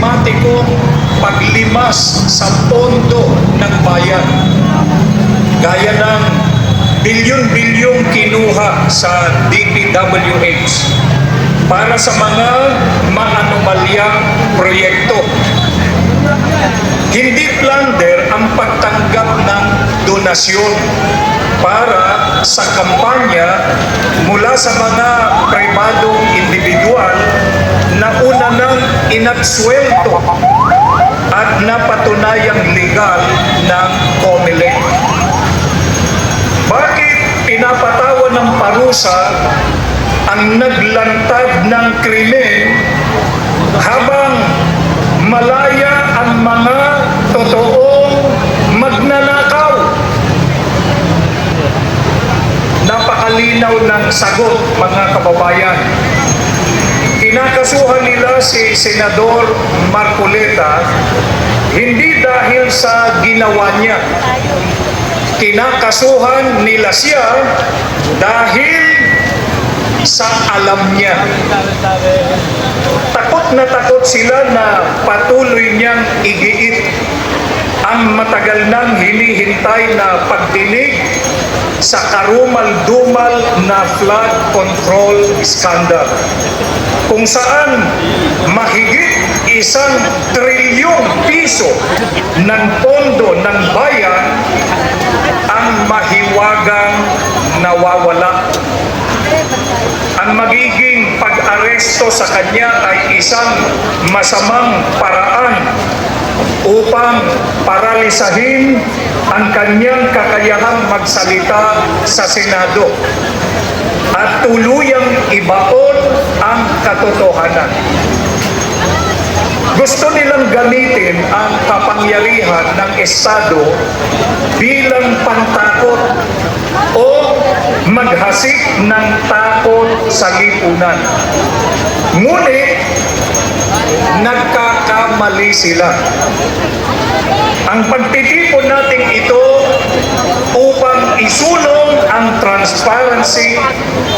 sistematikong paglimas sa pondo ng bayan. Gaya ng bilyon-bilyong kinuha sa DPWH para sa mga maanomalyang proyekto. Hindi plunder ang pagtanggap ng donasyon para sa kampanya mula sa mga pribadong individual na una nang inabsuelto at napatunayang legal ng COMELEC. Bakit pinapatawan ng parusa ang naglantad ng krimen habang malaya ang mga totoong magnanakaw? Napakalinaw ng sagot, mga kababayan. Kinakasuhan nila si Senador Marcoleta hindi dahil sa ginawa niya. Kinakasuhan nila siya dahil sa alam niya. Takot na takot sila na patuloy niyang igiit ang matagal nang hinihintay na pagdinig sa karumal-dumal na flood control scandal, kung saan mahigit 1 trilyong piso ng pondo ng bayan ang mahiwagang nawawala. Ang magiging pag-aresto sa kanya ay isang masamang paraan upang paralisahin ang kanyang kakayahang magsalita sa Senado at tuluyang ibaon ang katotohanan. Gusto nilang gamitin ang kapangyarihan ng Estado bilang pantakot o maghasik ng takot sa lipunan. Ngunit, nagkakamali sila. Ang pagtitipon natin ito upang isulong ang transparency,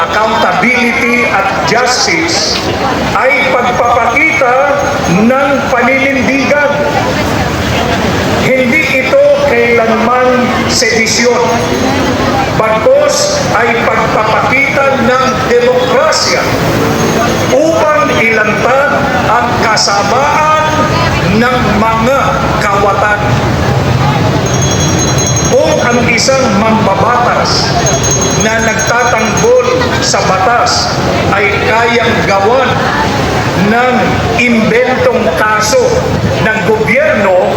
accountability at justice ay pagpapakita ng paninindigan. Hindi ito kailanman sedisyon, bagkus ay pagpapakita ng demokrasya upang ilantad ang kasamaan ng mga kawatan. Kung ang isang mambabatas na nagtatanggol sa batas ay kayang gawan ng imbentong kaso ng gobyerno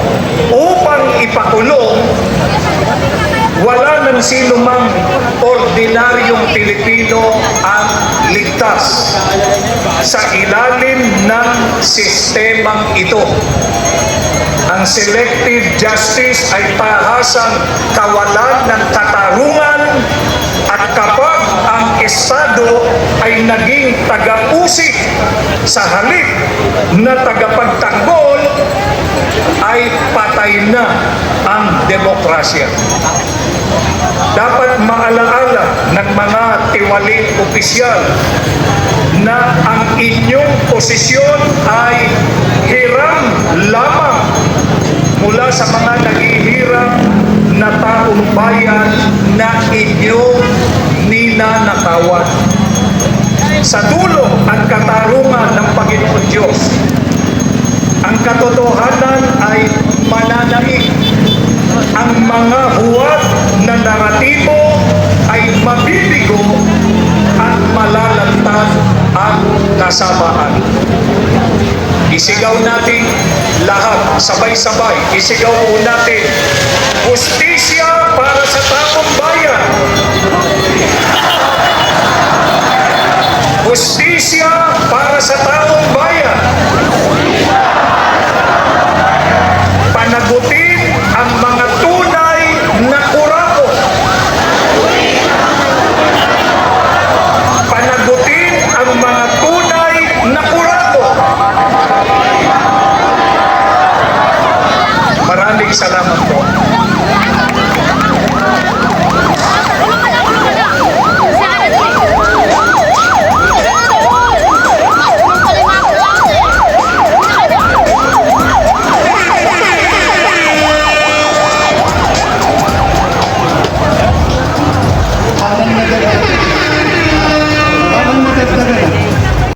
upang ipakulong, wala nang sino mang ordinaryong Pilipino ang ligtas sa ilalim ng sistemang ito. Ang selective justice ay tahasang kawalan ng katarungan, at kapag ang Estado ay naging taga-usik sa halip na tagapagtanggol, ay patay na ang demokrasya. Dapat maalaala ng mga tiwaling opisyal na ang inyong posisyon ay hiram lamang mula sa mga naghihirap na taong bayan na inyong ninanakawan. Sa dulo at katarungan ng Panginoon Diyos, ang katotohanan ay mananaig. Ang mga huwad na naratibo ay mabibigo at malalantad ang kasamaan. Isigaw natin lahat, sabay-sabay, isigaw po natin, hustisya para sa taong bayan! Hustisya para sa taong bayan! Panagutin ang mga tunay na kurako. Panagutin ang mga tunay na kurako. Maraming salamat po. step na ganun.